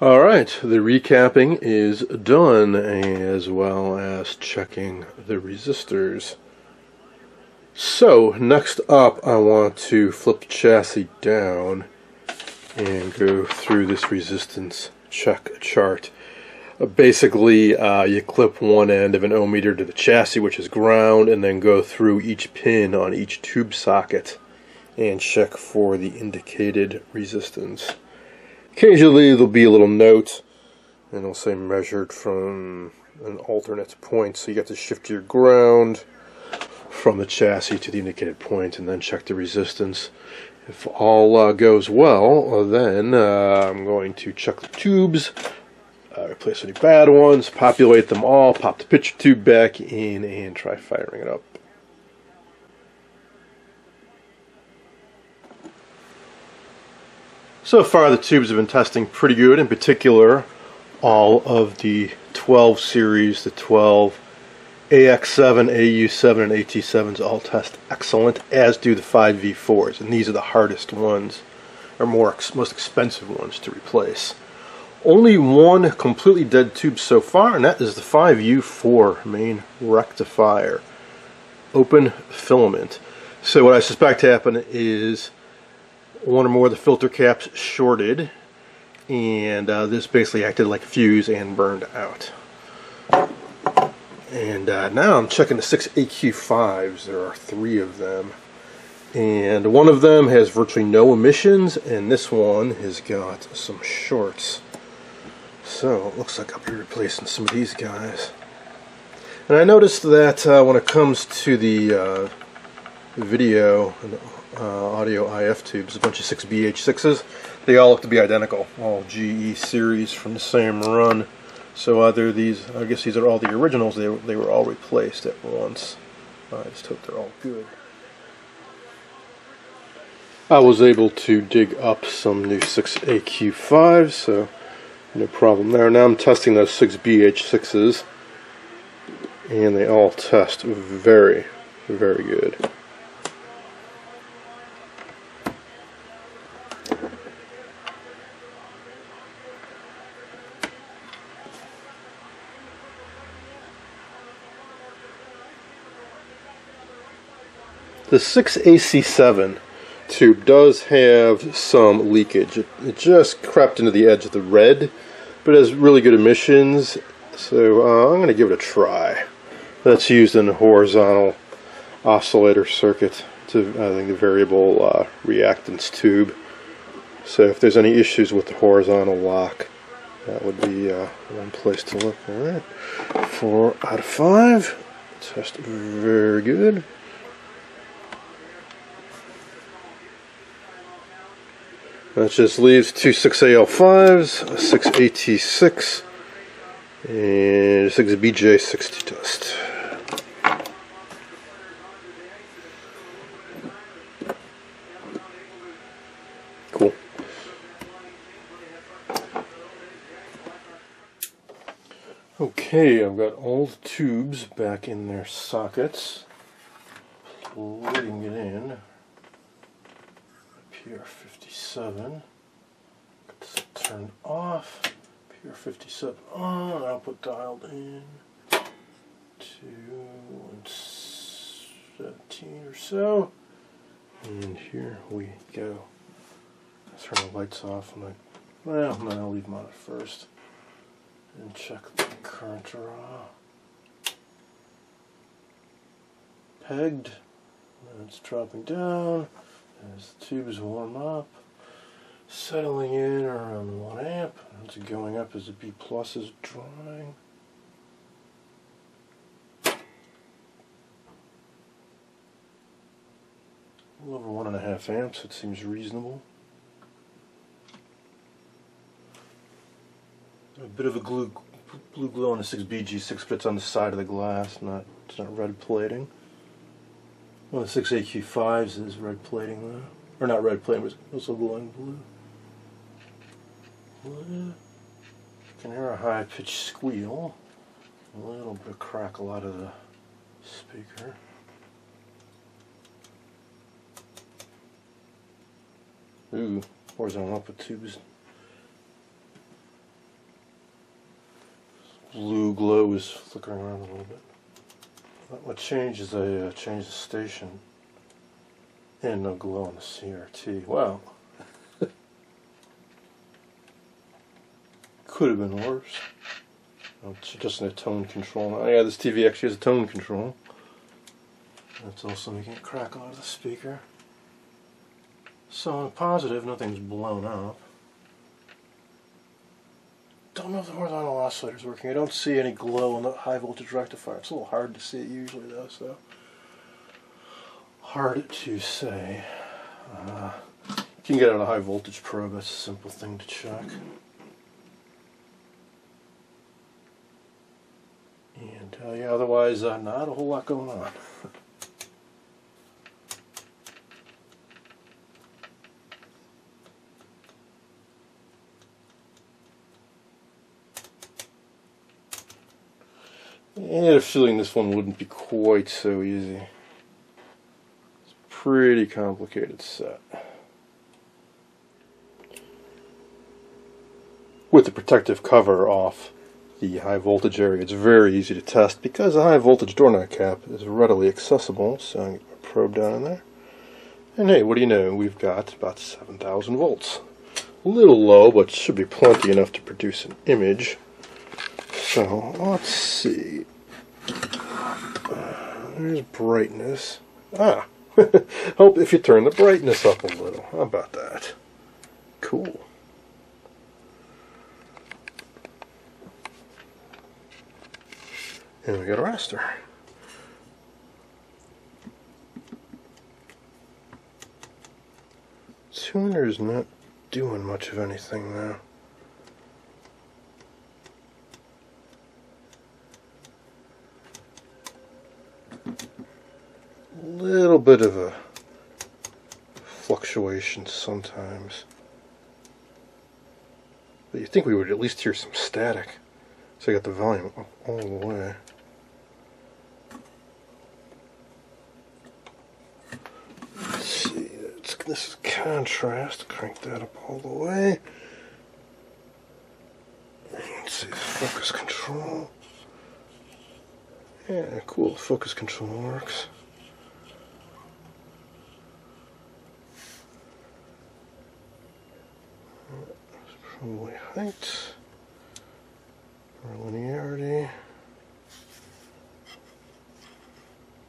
Alright, the recapping is done, as well as checking the resistors. So, next up I want to flip the chassis down and go through this resistance check chart. Basically, you clip one end of an ohmmeter to the chassis, which is ground, and then go through each pin on each tube socket and check for the indicated resistance. Occasionally there'll be a little note and it'll say measured from an alternate point, so you have to shift your ground from the chassis to the indicated point and then check the resistance. If all goes well, then I'm going to check the tubes, replace any bad ones, populate them all, pop the picture tube back in, and try firing it up. So far the tubes have been testing pretty good. In particular, all of the 12 series, the 12 AX7, AU7, and AT7s all test excellent, as do the 5V4s, and these are the hardest ones, or most expensive ones to replace. Only one completely dead tube so far, and that is the 5U4 main rectifier. Open filament. So what I suspect happened is one or more of the filter caps shorted, and this basically acted like a fuse and burned out. And now I'm checking the 6 AQ5s. There are 3 of them, and one of them has virtually no emissions, and this one has got some shorts. So it looks like I'll be replacing some of these guys. And I noticed that when it comes to the video and audio IF tubes, a bunch of 6BH6s, they all look to be identical, all GE series from the same run. So either these, I guess these are all the originals, they were all replaced at once. I just hope they're all good. I was able to dig up some new 6AQ5s, so no problem there. Now I'm testing those 6BH6s, and they all test very, very good. The 6AC7 tube does have some leakage. It just crept into the edge of the red, but it has really good emissions, so I'm going to give it a try. That's used in the horizontal oscillator circuit. It's I think the variable reactance tube. So if there's any issues with the horizontal lock, that would be one place to look. Alright, 4 out of 5. Test very good. That just leaves 2 6AL5s, a 6AT6, and a 6BJ6 to test. Cool. Okay, I've got all the tubes back in their sockets. Plugging it in. PR57. Get this turned off. PR57 on. Output dialed in to 117 or so. And here we go. Turn the lights off. And well, no, I'll leave them on at first. And check the current draw. Pegged. And it's dropping down. As the tubes warm up, settling in around 1 amp. It's going up as the B plus is drying. A little over 1.5 amps, it seems reasonable. A bit of a blue glow on the 6BG6, but it's on the side of the glass, it's not red plating. One of the 6AQ5s is red plating though. Or not red plating, but also glowing blue. You can hear a high pitched squeal. A little bit of crackle out of the speaker. Ooh, horizontal output tubes blue glow is flickering around a little bit. What changed is I changed the station and no glow on the CRT. Wow. Could have been worse. It's just a tone control. Oh yeah, this TV actually has a tone control. That's also making it crackle out of the speaker. So on a positive, nothing's blown up. Don't know if the horizontal oscillator is working. I don't see any glow on the high voltage rectifier. It's a little hard to see it usually though, so hard to say. You can get out a high voltage probe. That's a simple thing to check. And yeah, otherwise not a whole lot going on. I had a feeling this one wouldn't be quite so easy. It's a pretty complicated set. With the protective cover off the high voltage area, it's very easy to test because the high voltage door nut cap is readily accessible. So I'm going to put my probe down in there. And hey, what do you know? We've got about 7,000 volts. A little low, but should be plenty enough to produce an image. So let's see. There's brightness. Hope if you turn the brightness up a little. How about that? Cool. And we got a raster. Tuner's not doing much of anything now. Little bit of a fluctuation sometimes. But you'd think we would at least hear some static. So I got the volume up all the way. Let's see, this is contrast. Crank that up all the way. Let's see, focus control. Yeah, cool. Focus control works. Probably height, or linearity.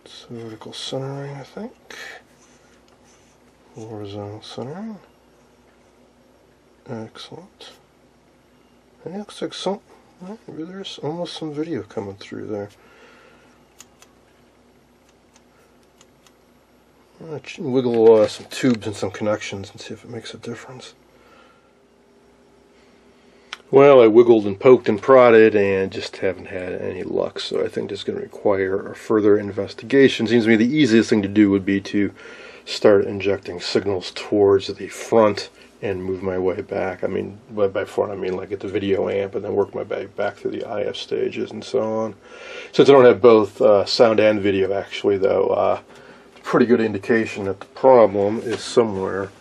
It's vertical centering, I think. Horizontal centering. Excellent. Yeah, looks like some. There's almost some video coming through there. Wiggle some tubes and some connections and see if it makes a difference. Well, I wiggled and poked and prodded and just haven't had any luck, so I think this is going to require a further investigation. Seems to me the easiest thing to do would be to start injecting signals towards the front and move my way back. I mean, by front I mean like at the video amp and then work my way back through the IF stages and so on. Since I don't have both sound and video actually though, pretty good indication that the problem is somewhere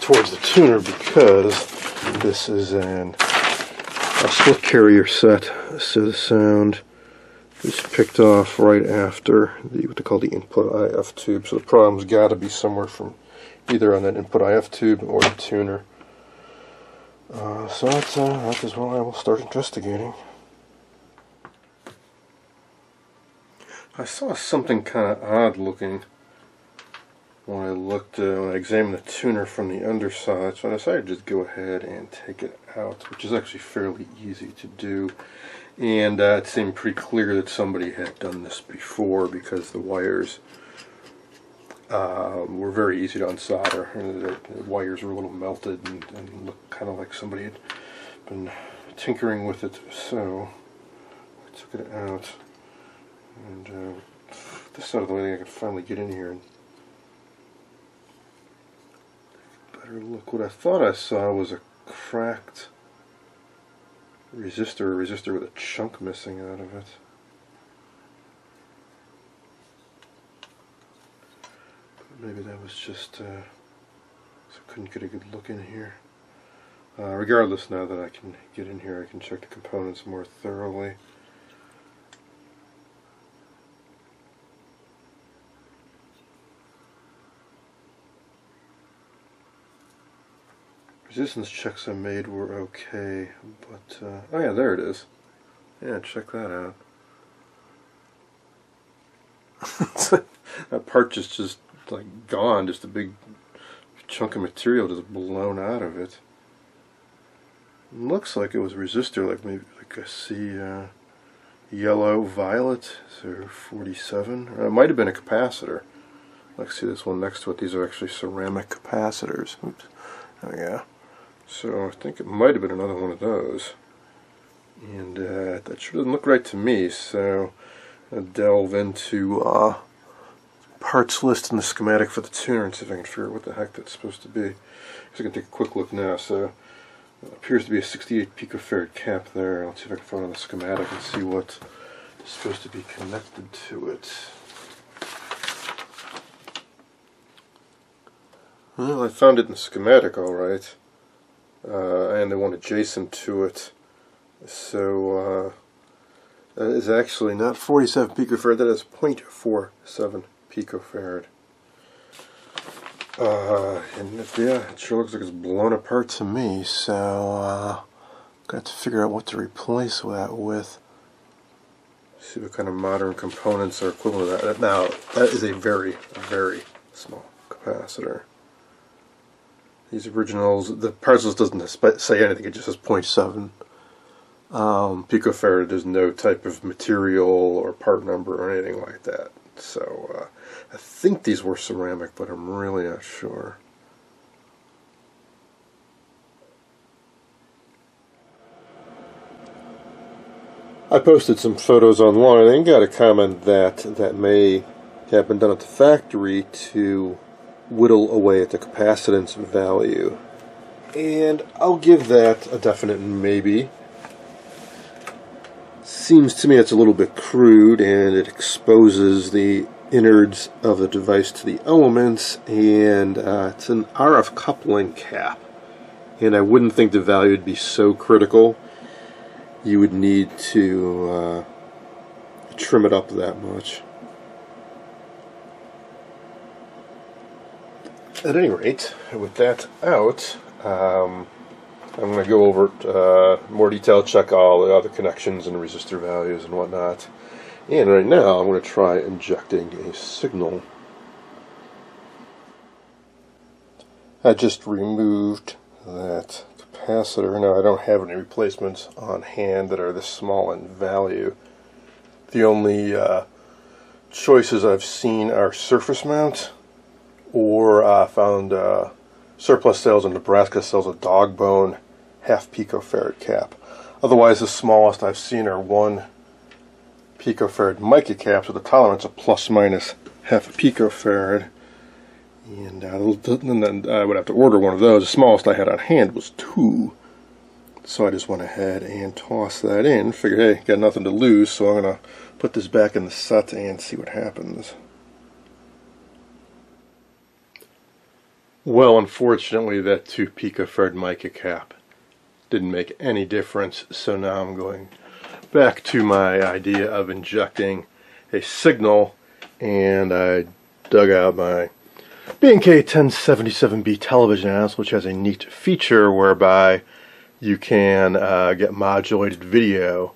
towards the tuner, because this is a split carrier set, so the sound is picked off right after what they call the input IF tube. So the problem's got to be somewhere from either on that input IF tube or the tuner. So that is what I will start investigating. I saw something kind of odd looking when I examined the tuner from the underside, so I decided to just go ahead and take it out, which is actually fairly easy to do. And it seemed pretty clear that somebody had done this before, because the wires were very easy to unsolder, and the wires were a little melted and looked kind of like somebody had been tinkering with it. So I took it out, and this is the only thing I could finally get in here. Look, what I thought I saw was a cracked resistor, with a chunk missing out of it. But maybe that was just, so I couldn't get a good look in here. Regardless, now that I can get in here, I can check the components more thoroughly. Resistance checks I made were okay, but, oh yeah, there it is. Yeah, check that out. That part just like gone, just a big chunk of material just blown out of it. Looks like it was a resistor, like maybe like I see yellow, violet, so 47. It might have been a capacitor. Like see this one next to it. These are actually ceramic capacitors. Oops. There we go. So I think it might have been another one of those. And that sure doesn't look right to me. So I'll delve into parts list and the schematic for the tuner and see if I can figure out what the heck that's supposed to be. So I can take a quick look now. So it appears to be a 68 picofarad cap there. Let's see if I can find on the schematic and see what is supposed to be connected to it. Well, I found it in the schematic alright. And the one adjacent to it. So that is actually not 47 picofarad, that is 0.47 picofarad. And yeah, it sure looks like it's blown apart to me, so I'm going to have to figure out what to replace that with. See what kind of modern components are equivalent to that. Now, that is a very, very small capacitor. These originals, the parts list doesn't say anything, it just says 0.7 picofarad. There's no type of material or part number or anything like that. So I think these were ceramic, but I'm really not sure. I posted some photos online and got a comment that may have been done at the factory to whittle away at the capacitance value. And I'll give that a definite maybe. Seems to me it's a little bit crude, and it exposes the innards of the device to the elements, and it's an RF coupling cap. And I wouldn't think the value would be so critical. You would need to trim it up that much. At any rate, with that out, I'm going to go over more detail, check all the other connections and resistor values and whatnot. And right now, I'm going to try injecting a signal. I just removed that capacitor. Now, I don't have any replacements on hand that are this small in value. The only choices I've seen are surface mount, or found surplus sales in Nebraska sells a dog bone half picofarad cap. Otherwise, the smallest I've seen are 1 picofarad mica caps with a tolerance of plus minus half a picofarad. And then I would have to order one of those. The smallest I had on hand was 2. So I just went ahead and tossed that in. Figured, hey, got nothing to lose, so I'm going to put this back in the set and see what happens. Well, unfortunately, that 2 picofarad mica cap didn't make any difference, so now I'm going back to my idea of injecting a signal, and I dug out my B&K 1077B television analyst, which has a neat feature whereby you can get modulated video,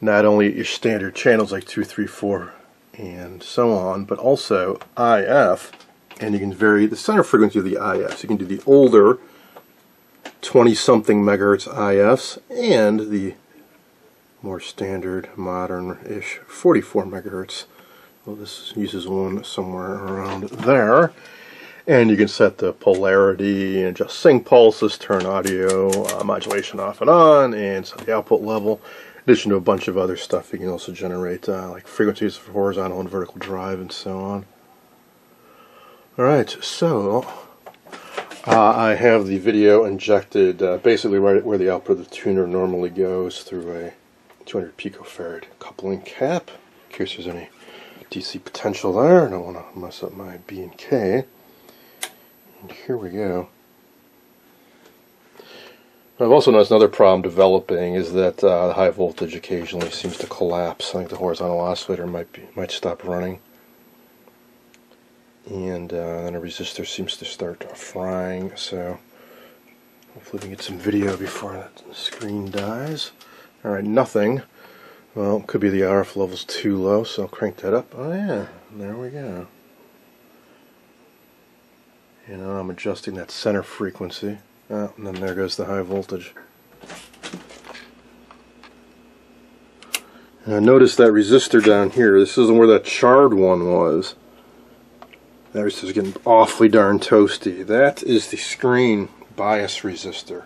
not only your standard channels like 2, 3, 4, and so on, but also IF. And you can vary the center frequency of the IFs. You can do the older 20-something megahertz IFs and the more standard, modern-ish 44 megahertz. Well, this uses one somewhere around there. And you can set the polarity and adjust sync pulses, turn audio modulation off and on, and set the output level. In addition to a bunch of other stuff, you can also generate like frequencies for horizontal and vertical drive and so on. Alright, so I have the video injected basically right where the output of the tuner normally goes, through a 200 picofarad coupling cap. In case there's any DC potential there, I don't want to mess up my B&K. And here we go. I've also noticed another problem developing is that the high voltage occasionally seems to collapse. I think the horizontal oscillator might stop running, and then a resistor seems to start frying. So hopefully we can get some video before that screen dies. All right, nothing. Well, it could be the RF level's too low, so I'll crank that up. Oh yeah, there we go. You know, I'm adjusting that center frequency. Oh, and then there goes the high voltage. And notice that resistor down here. This isn't where that charred one was. That resistor's getting awfully darn toasty. That is the screen bias resistor.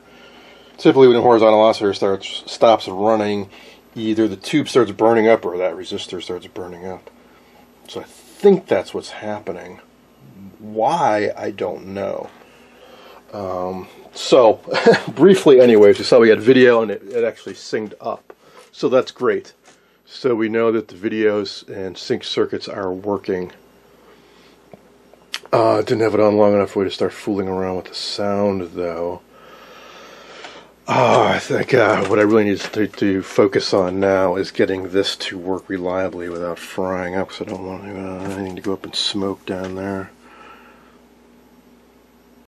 Typically when the horizontal oscillator stops running, either the tube starts burning up or that resistor starts burning up. So I think that's what's happening. Why, I don't know. So, briefly anyways, you saw we had video and it actually synced up. So that's great. So we know that the videos and sync circuits are working. Didn't have it on long enough for me to start fooling around with the sound though. I think what I really need to focus on now is getting this to work reliably without frying up, because I don't want anything to go up in smoke down there.